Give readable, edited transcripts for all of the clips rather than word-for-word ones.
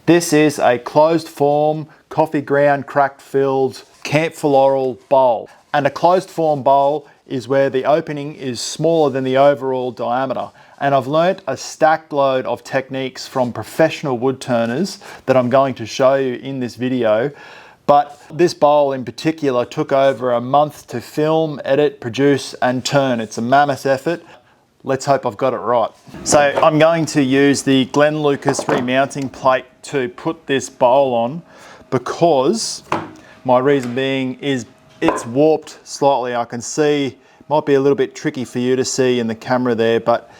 This is a closed form, coffee ground, cracked filled camphoral bowl. And a closed form bowl is where the opening is smaller than the overall diameter. And I've learnt a stacked load of techniques from professional wood turners that I'm going to show you in this video. But this bowl in particular took over a month to film, edit, produce and turn. It's a mammoth effort. Let's hope I've got it right. So I'm going to use the Glen Lucas remounting plate to put this bowl on, because my reason being is it's warped slightly. I can see, might be a little bit tricky for you to see in the camera there, but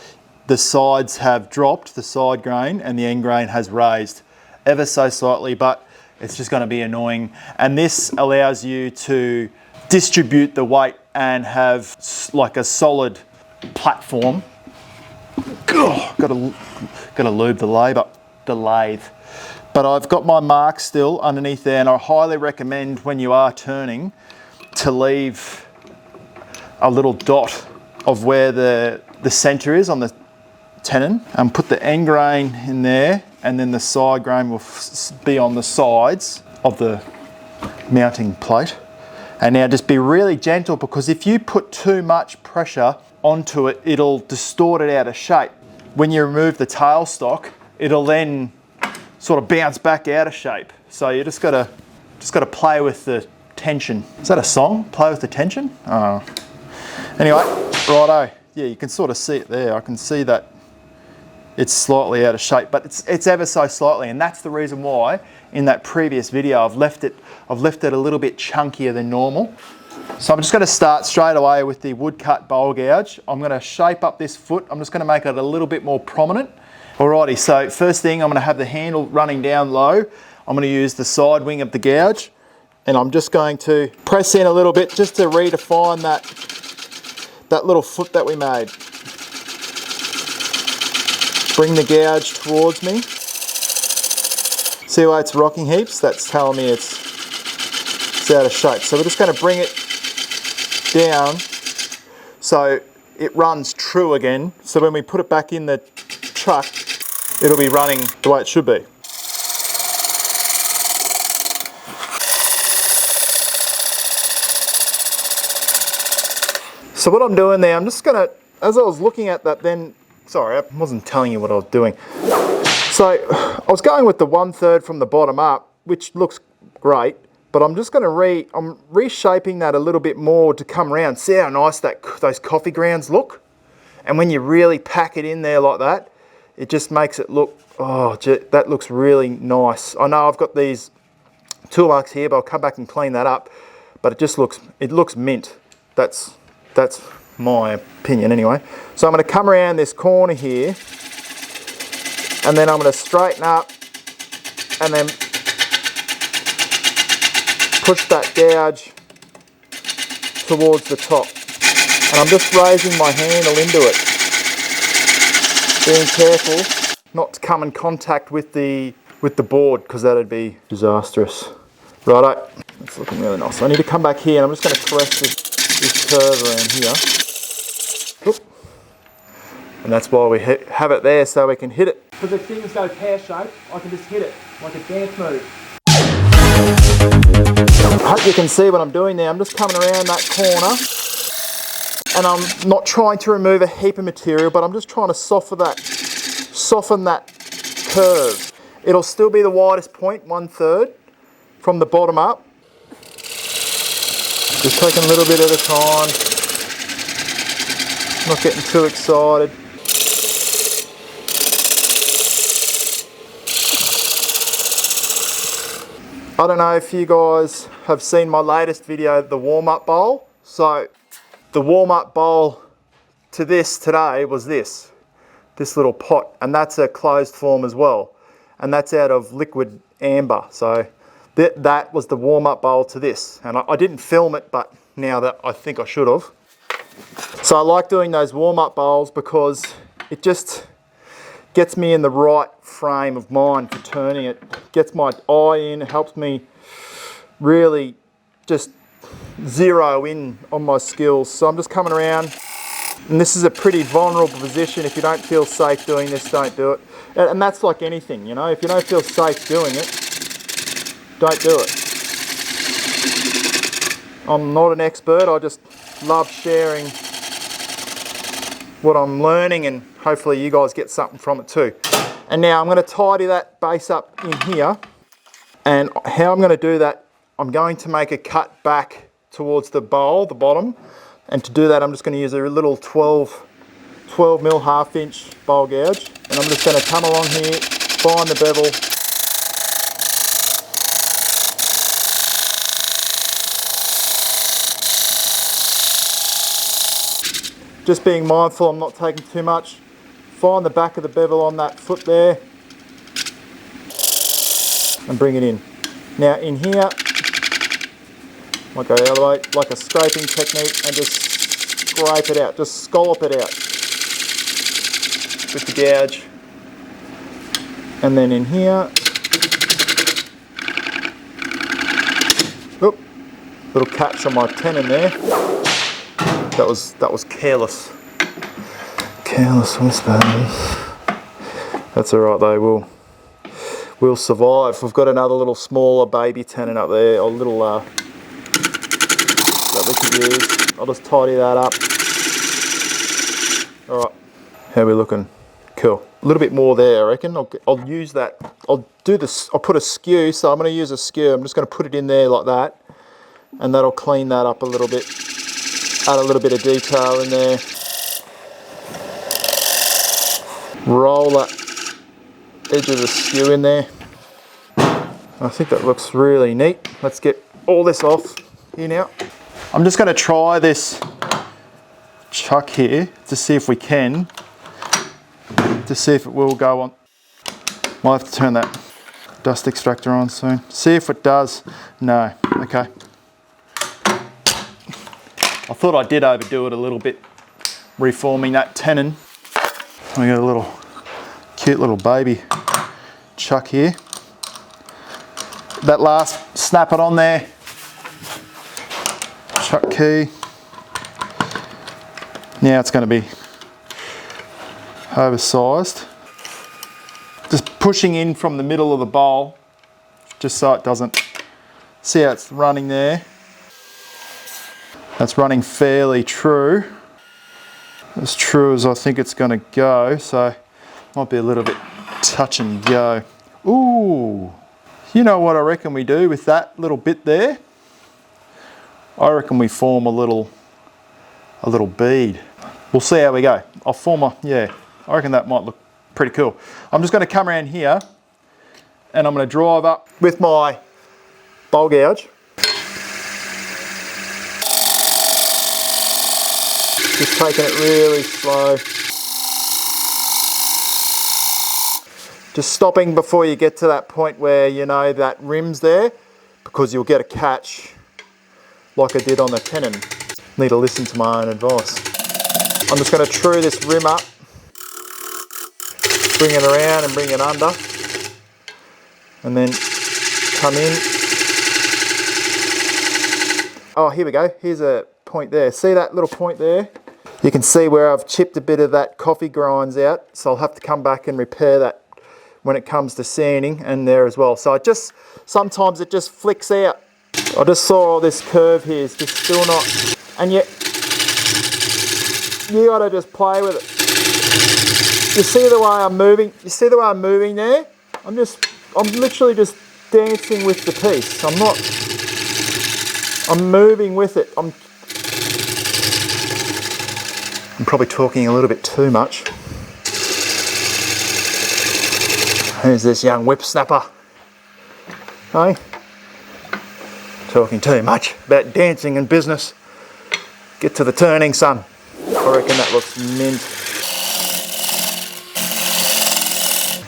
the sides have dropped, the side grain, and the end grain has raised ever so slightly, but it's just going to be annoying. And this allows you to distribute the weight and have like a solid platform. Got to lube the lathe. But I've got my mark still underneath there, and I highly recommend when you are turning to leave a little dot of where the center is on the tenon, and put the end grain in there, and then the side grain will be on the sides of the mounting plate. And now just be really gentle, because if you put too much pressure onto it, it'll distort it out of shape. When you remove the tailstock, it'll then sort of bounce back out of shape. So you just gotta play with the tension. Is that a song? Play with the tension? Oh. Anyway, righto. Yeah, you can sort of see it there. I can see that it's slightly out of shape, but it's ever so slightly, and that's the reason why in that previous video I've left it a little bit chunkier than normal. So I'm just going to start straight away with the woodcut bowl gouge. I'm going to shape up this foot. I'm just going to make it a little bit more prominent. Alrighty, so first thing, I'm going to have the handle running down low. I'm going to use the side wing of the gouge, and I'm just going to press in a little bit just to redefine that little foot that we made. Bring the gouge towards me. See why it's rocking heaps? That's telling me it's out of shape. So we're just going to bring it down so it runs true again. So when we put it back in the truck, it'll be running the way it should be. So what I'm doing there, I'm just going to, as I was looking at that then, sorry, I wasn't telling you what I was doing. So I was going with the 1/3 from the bottom up, which looks great, but I'm just going to I'm reshaping that a little bit more to come around. See how nice those coffee grounds look? And when you really pack it in there like that, it just makes it look, oh, that looks really nice. I know I've got these tool marks here, but I'll come back and clean that up. But it looks mint. That's my opinion anyway. So I'm going to come around this corner here, and then I'm going to straighten up and then push that gouge towards the top. And I'm just raising my handle into it, being careful not to come in contact with the board, because that'd be disastrous. Righto, it's looking really nice. So I need to come back here, and I'm just going to caress this curve around here. Oop. And that's why we have it there, so we can hit it. Because if things go pear-shaped, I can just hit it like a dance move. I hope you can see what I'm doing there. I'm just coming around that corner, and I'm not trying to remove a heap of material, but I'm just trying to soften that curve. It'll still be the widest point, 1/3 from the bottom up. Just taking a little bit at a time, not getting too excited. I don't know if you guys have seen my latest video, the warm-up bowl. So the warm-up bowl to this today was this little pot, and that's a closed form as well. And that's out of liquid amber. So that was the warm-up bowl to this. And I didn't film it, but now that I think I should have. So I like doing those warm-up bowls because it just gets me in the right frame of mind for turning it. Gets my eye in, helps me really just zero in on my skills. So I'm just coming around, And this is a pretty vulnerable position. If you don't feel safe doing this, don't do it. And that's like anything, you know, if you don't feel safe doing it, don't do it. I'm not an expert, I just love sharing what I'm learning, and hopefully you guys get something from it too. And now I'm going to tidy that base up in here, and how I'm going to do that, I'm going to make a cut back towards the bowl, the bottom, and to do that I'm just going to use a little 12 mil 1/2 inch bowl gouge, and I'm just going to come along here, find the bevel, just being mindful I'm not taking too much. Find the back of the bevel on that foot there and bring it in. Now in here, might go the other way, like a scraping technique, and just scrape it out, just scallop it out with the gouge. And then in here, oop, little catch on my tenon there. That was careless. Careless whispers. That's all right though. We'll survive. We've got another little smaller baby tenon up there, or little that we could use. I'll just tidy that up. All right. How are we looking? Cool. A little bit more there, I reckon. I'll use that. I'll do this. I'll put a skew. So I'm going to use a skew. I'm just going to put it in there like that, and that'll clean that up a little bit. Add a little bit of detail in there. Roll that edge of the skew in there. I think that looks really neat. Let's get all this off here now. I'm just going to try this chuck here to see if we can, to see if it will go on. Might have to turn that dust extractor on soon. See if it does. No. Okay. I thought I did overdo it a little bit, reforming that tenon. We got a little cute little baby chuck here. That last, snap it on there. Chuck key. Now it's going to be oversized. Just pushing in from the middle of the bowl, just so it doesn't, see how it's running there. That's running fairly true. As true as I think it's going to go, so might be a little bit touch and go. Ooh, you know what I reckon we do with that little bit there? I reckon we form a little bead. We'll see how we go. I'll form a, yeah, I reckon that might look pretty cool. I'm just going to come around here and I'm going to drive up with my bowl gouge. Just taking it really slow. Just stopping before you get to that point where you know that rim's there, because you'll get a catch like I did on the tenon. Need to listen to my own advice. I'm just going to true this rim up, bring it around and bring it under, and then come in. Oh, here we go. Here's a point there. See that little point there? You can see where I've chipped a bit of that coffee grinds out, so I'll have to come back and repair that when it comes to sanding, and there as well. So it just, sometimes it just flicks out. I just saw this curve here, it's just still not, and yet you gotta just play with it. You see the way I'm moving? You see the way I'm moving there? I'm literally just dancing with the piece. I'm moving with it. I'm probably talking a little bit too much. Who's this young whipsnapper? Hey? Talking too much about dancing and business. Get to the turning, son. I reckon that looks mint.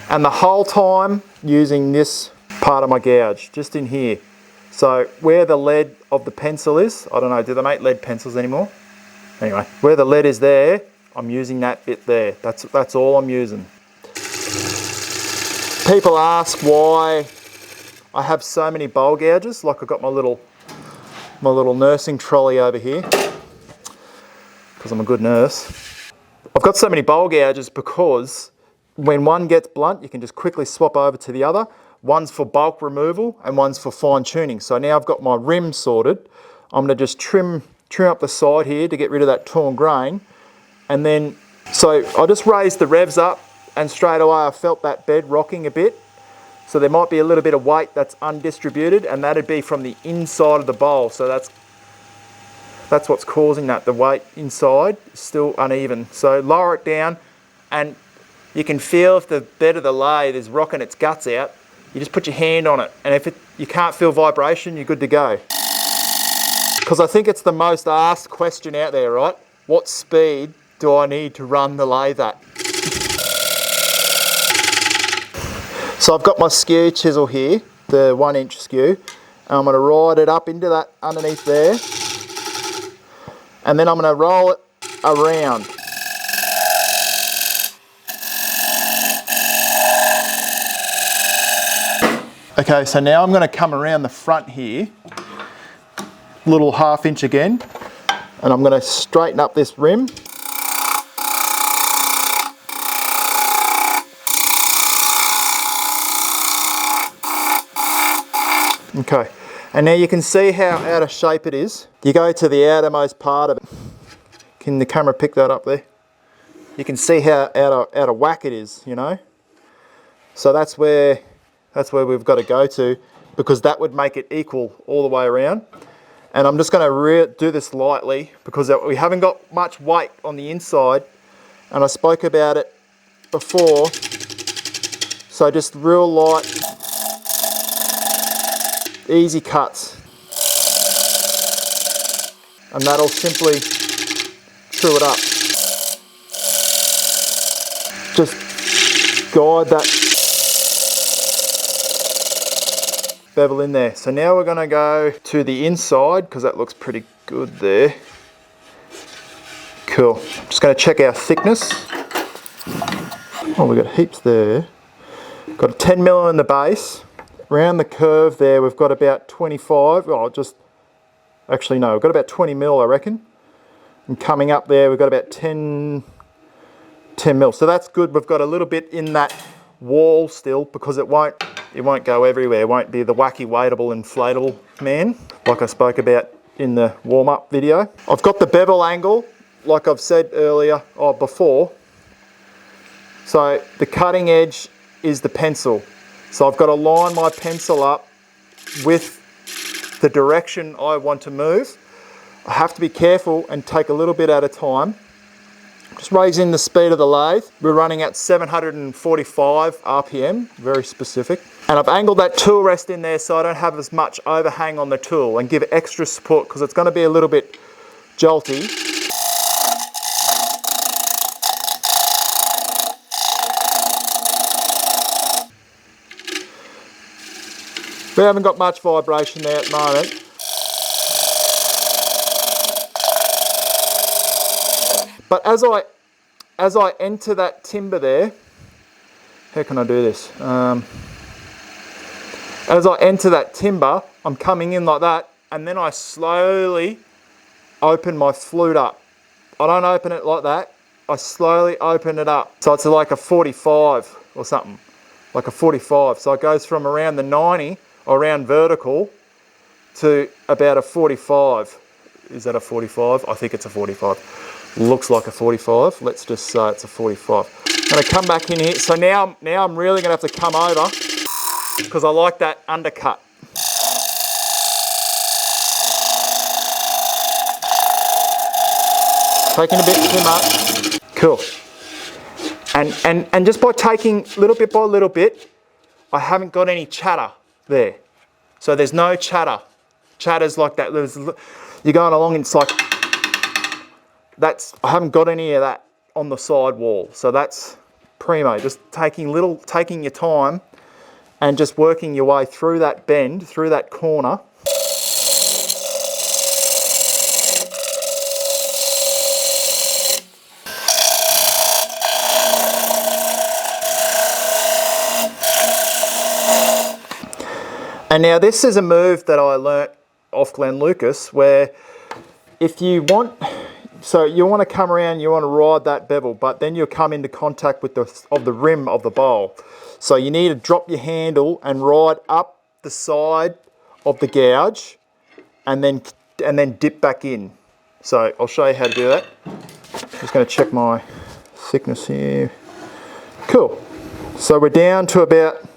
And the whole time using this part of my gouge, just in here. So where the lead of the pencil is, I don't know, do they make lead pencils anymore? Anyway, where the lead is there, I'm using that bit there. That's all I'm using. People ask why I have so many bowl gouges. Like I've got my little nursing trolley over here. because I'm a good nurse. I've got so many bowl gouges because when one gets blunt, you can just quickly swap over to the other. One's for bulk removal and one's for fine tuning. So now I've got my rim sorted. I'm going to just trim up the side here to get rid of that torn grain. And then, so I just raised the revs up and straight away I felt that bed rocking a bit. So there might be a little bit of weight that's undistributed, and that'd be from the inside of the bowl. So that's what's causing that. The weight inside is still uneven. So lower it down, and you can feel if the bed of the lathe is rocking its guts out. You just put your hand on it, and if you can't feel vibration, you're good to go. Because I think it's the most asked question out there, right? What speed do I need to run the lathe at? So I've got my skew chisel here, the 1-inch skew, and I'm going to ride it up into that underneath there, and then I'm going to roll it around. Okay, so now I'm going to come around the front here, little 1/2 inch again, and I'm going to straighten up this rim. Okay, and now you can see how out of shape it is. You go to the outermost part of it. Can the camera pick that up there? You can see how out of whack it is, you know? So that's where we've got to go to, because that would make it equal all the way around. And I'm just going to do this lightly because we haven't got much weight on the inside, and I spoke about it before. So just real light, easy cuts, and that'll simply true it up. Just guide that bevel in there. So now we're going to go to the inside because that looks pretty good there. Cool. Just going to check our thickness. Oh, we've got heaps there. Got a 10 mm in the base. Around the curve there, we've got about 25. Oh, actually no, we've got about 20 mm, I reckon. And coming up there, we've got about 10 mm. So that's good. We've got a little bit in that wall still because it won't go everywhere. It won't be the wacky weightable inflatable man like I spoke about in the warm-up video. I've got the bevel angle like I've said earlier or before. So the cutting edge is the pencil. So I've got to line my pencil up with the direction I want to move. I have to be careful and take a little bit at a time. Just raising the speed of the lathe. We're running at 745 RPM, very specific. And I've angled that tool rest in there so I don't have as much overhang on the tool and give it extra support because it's going to be a little bit jolty. We haven't got much vibration there at the moment. But as I enter that timber there, how can I do this? As I enter that timber, I'm coming in like that, and then I slowly open my flute up. I don't open it like that. I slowly open it up. So it's like a 45 or something, like a 45. So it goes from around the 90, around vertical, to about a 45. Is that a 45? I think it's a 45. Looks like a 45. Let's just say it's a 45. I'm going to come back in here. So now I'm really going to have to come over because I like that undercut. Taking a bit too much. Cool. And just by taking little bit by little bit, I haven't got any chatter there. So there's no chatter. Chatter's like that. You're going along and it's like, I haven't got any of that on the side wall. So that's primo. Just taking your time and just working your way through that bend, through that corner. And now this is a move that I learnt off Glenn Lucas, where if you want So you want to come around, you want to ride that bevel, but then you'll come into contact with the rim of the bowl. So you need to drop your handle and ride up the side of the gouge and then dip back in. So I'll show you how to do that. Just going to check my thickness here. Cool. So we're down to about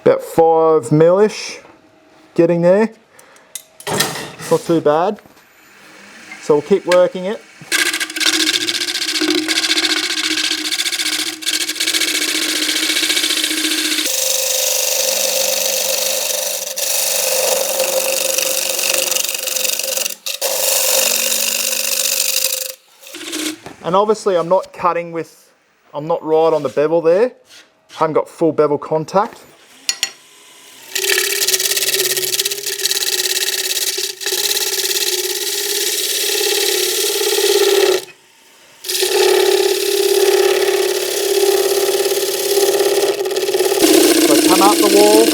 5 mil-ish, getting there. Not too bad. So we'll keep working it. And obviously I'm not right on the bevel there. I haven't got full bevel contact. So come up the wall.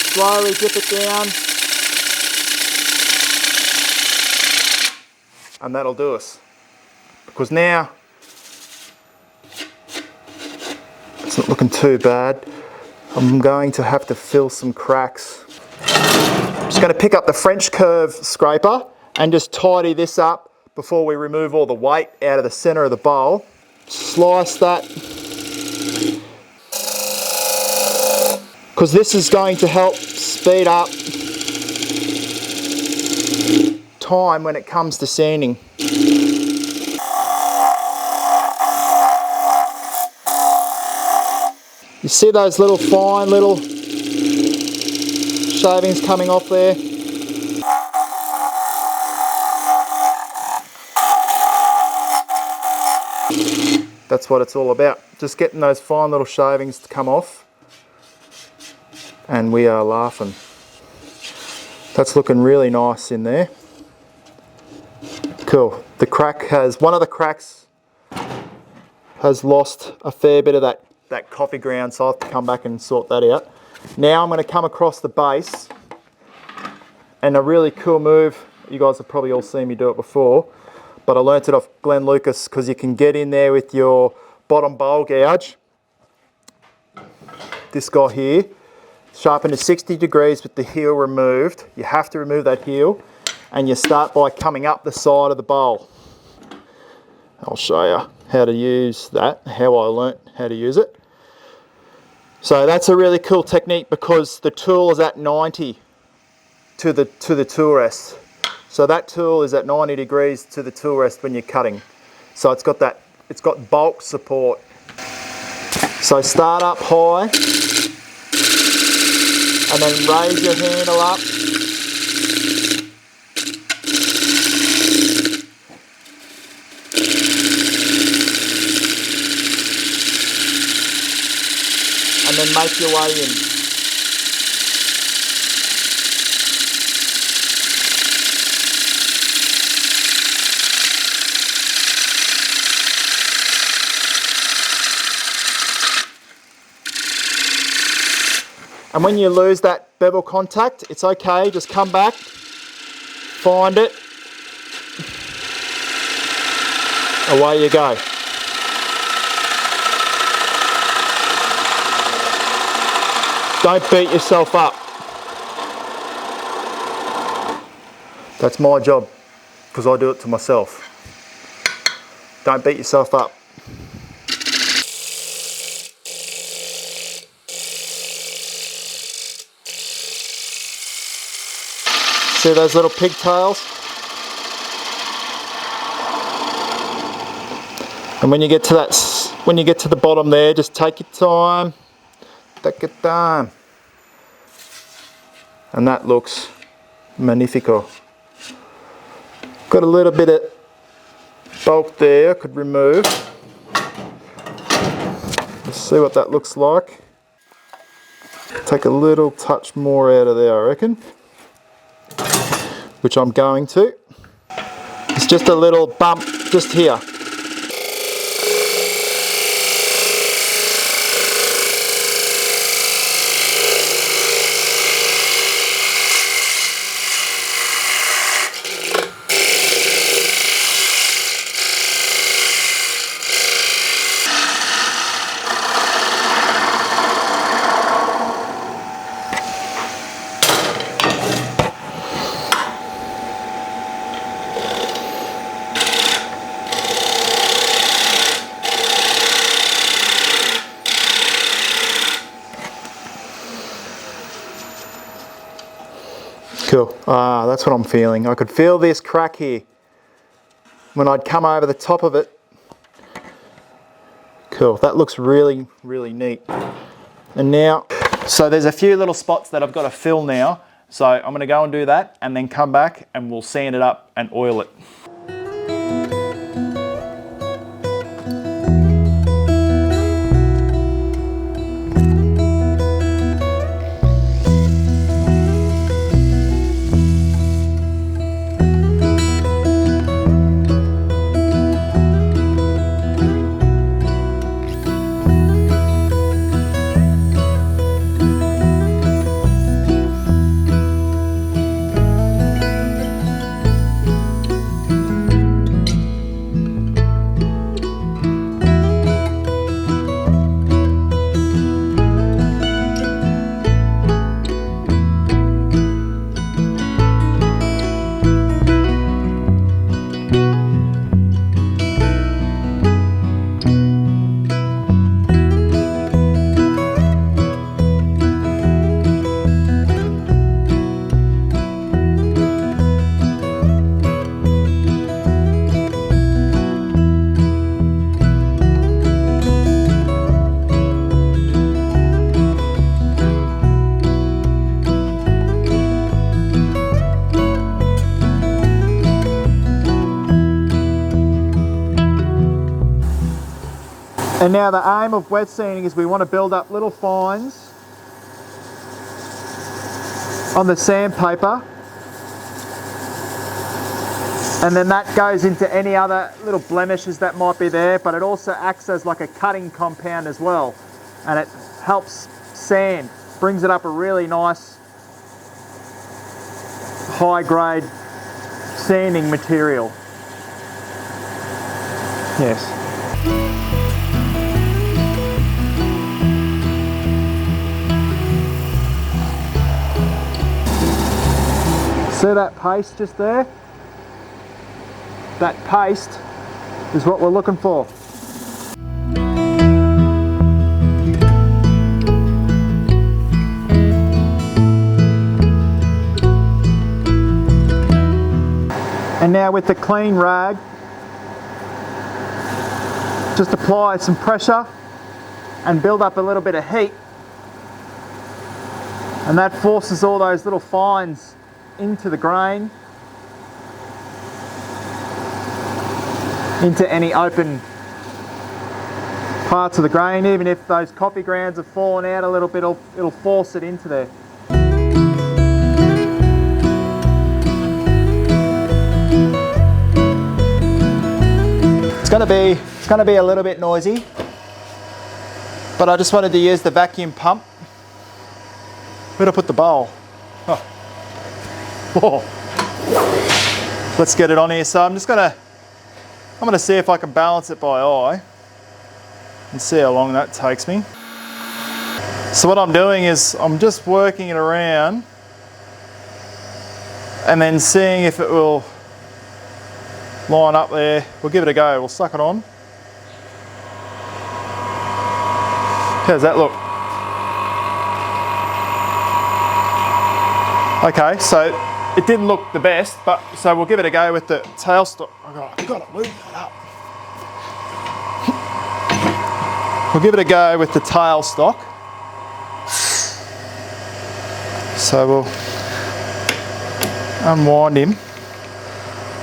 Slowly dip it down. And that'll do us. Because now, it's not looking too bad. I'm going to have to fill some cracks. I'm just going to pick up the French curve scraper and just tidy this up before we remove all the weight out of the center of the bowl. Slice that. Because this is going to help speed up time when it comes to sanding. You see those little fine little shavings coming off there? That's what it's all about. Just getting those fine little shavings to come off. And we are laughing. That's looking really nice in there. Cool. The crack one of the cracks has lost a fair bit of that coffee ground, so I'll have to come back and sort that out. Now I'm going to come across the base, and a really cool move, you guys have probably all seen me do it before, but I learnt it off Glenn Lucas, because you can get in there with your bottom bowl gouge, this guy here, sharpen to 60 degrees with the heel removed. You have to remove that heel, and you start by coming up the side of the bowl. I'll show you how to use that, how I learnt how to use it. So that's a really cool technique, because the tool is at 90 to the tool rest. So that tool is at 90 degrees to the tool rest when you're cutting. So it's got bulk support. So start up high and then raise your handle up. And then make your way in. And when you lose that bevel contact, it's okay, just come back, find it, away you go. Don't beat yourself up. That's my job, because I do it to myself. Don't beat yourself up. See those little pigtails? And when you get to the bottom there, just take your time. Take your time. And that looks magnifico. Got a little bit of bulk there I could remove. Let's see what that looks like. Take a little touch more out of there, I reckon. Which I'm going to. It's just a little bump just here. Cool. Ah, that's what I'm feeling. I could feel this crack here when I'd come over the top of it. Cool, that looks really, really neat. And now, so there's a few little spots that I've got to fill now. So I'm gonna go and do that and then come back and we'll sand it up and oil it. And now the aim of wet sanding is we want to build up little fines on the sandpaper, and then that goes into any other little blemishes that might be there, but it also acts as like a cutting compound as well, and it helps sand, brings it up a really nice high grade sanding material. Yes. See that paste just there? That paste is what we're looking for. And now with the clean rag, just apply some pressure and build up a little bit of heat. And that forces all those little fines into the grain, into any open parts of the grain. Even if those coffee grounds have fallen out a little bit, it'll force it into there. It's gonna be a little bit noisy, but I just wanted to use the vacuum pump. Where'd I put the bowl? Oh. Whoa. Let's get it on here. So I'm gonna see if I can balance it by eye and see how long that takes me. So what I'm doing is I'm just working it around and then seeing if it will line up there. We'll give it a go. We'll suck it on. How does that look? Okay, so it didn't look the best, but so we'll give it a go with the tailstock. Oh, I've got to move that up. We'll give it a go with the tailstock. So we'll unwind him.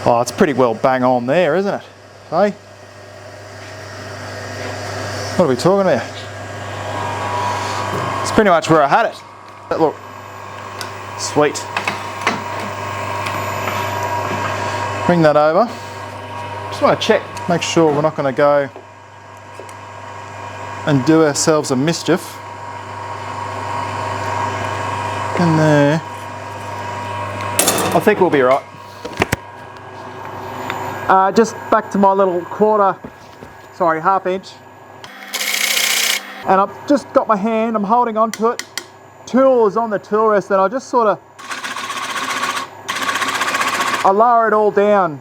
Oh, it's pretty well bang on there, isn't it? Hey? What are we talking about? It's pretty much where I had it. Look. Sweet. Bring that over. Just want to check, make sure we're not going to go and do ourselves a mischief. In there. I think we'll be right. Just back to my little half inch. And I've just got my hand, I'm holding on to it. Tool is on the tool rest, and I just sort of, I lower it all down.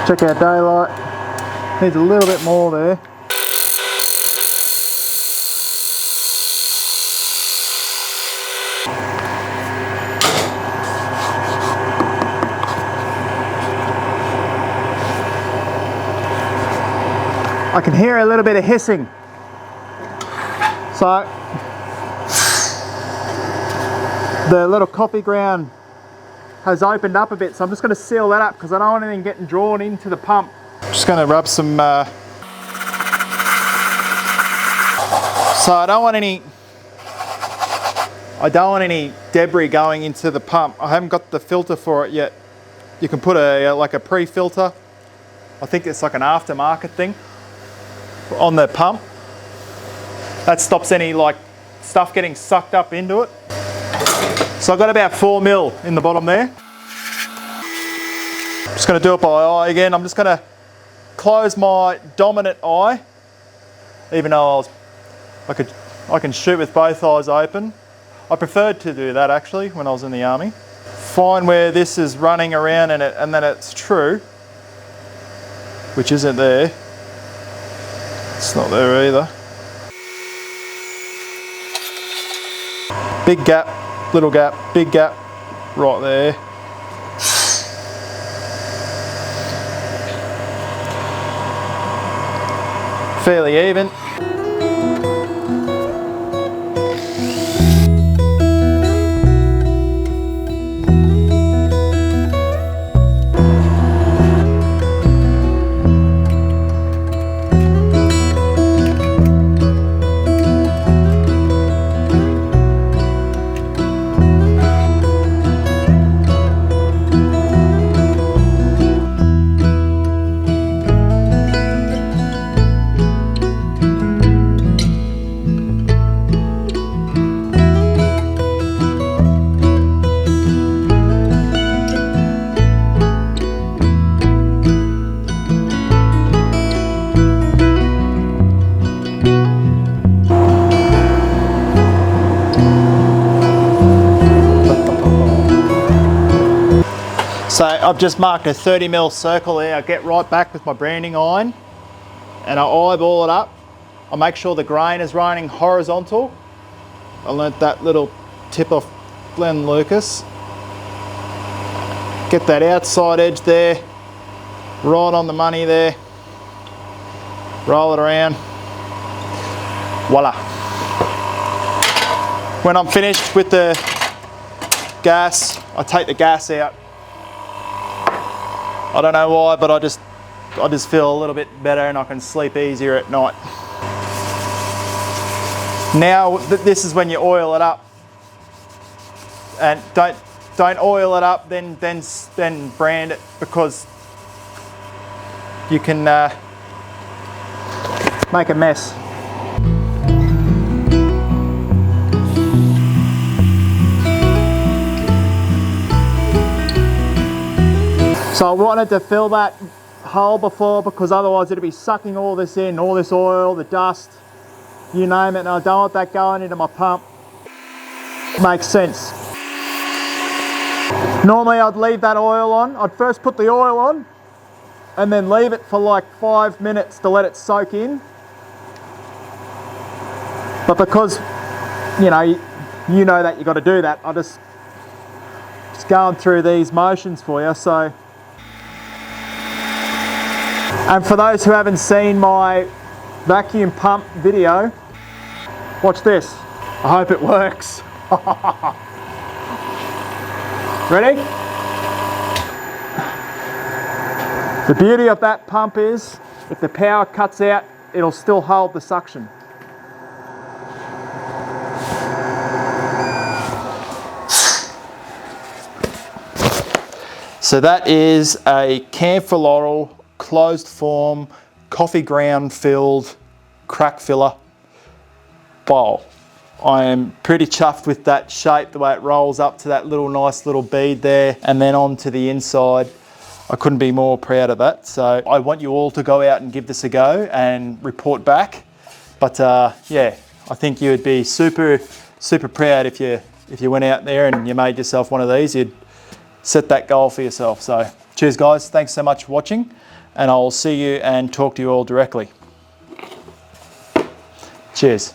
Check out daylight. Needs a little bit more there. I can hear a little bit of hissing. So the little coffee ground has opened up a bit, so I'm just going to seal that up because I don't want anything getting drawn into the pump. Just going to rub some, so I don't want any debris going into the pump. I haven't got the filter for it yet. You can put like a pre-filter. I think it's like an aftermarket thing on the pump. That stops any like stuff getting sucked up into it. So I've got about 4 mil in the bottom there. Just going to do it by eye again. I'm just going to close my dominant eye, even though I can shoot with both eyes open. I preferred to do that actually when I was in the army. Find where this is running around and then it's true, which isn't there. It's not there either. Big gap, little gap, big gap, right there. Fairly even. So I've just marked a 30 mil circle there. I get right back with my branding iron and I eyeball it up. I make sure the grain is running horizontal. I learnt that little tip off Glenn Lucas. Get that outside edge there, right on the money there. Roll it around. Voila. When I'm finished with the gas, I take the gas out. I don't know why, but I just feel a little bit better and I can sleep easier at night. Now this is when you oil it up, and don't oil it up then brand it, because you can make a mess. So I wanted to fill that hole before, because otherwise it'd be sucking all this in, all this oil, the dust, you name it, and I don't want that going into my pump. Makes sense. Normally I'd leave that oil on. I'd first put the oil on and then leave it for like 5 minutes to let it soak in. But because, you know that you got to do that, I just going through these motions for you. So, and for those who haven't seen my vacuum pump video, watch this. I hope it works. Ready? The beauty of that pump is, if the power cuts out, it'll still hold the suction. So that is a camphor laurel closed form coffee ground filled crack filler bowl. I am pretty chuffed with that shape, the way it rolls up to that nice little bead there and then onto the inside. I couldn't be more proud of that. So I want you all to go out and give this a go and report back. But yeah, I think you would be super proud if you went out there and you made yourself one of these. You'd set that goal for yourself. So cheers guys, thanks so much for watching. and I will see you and talk to you all directly. Cheers.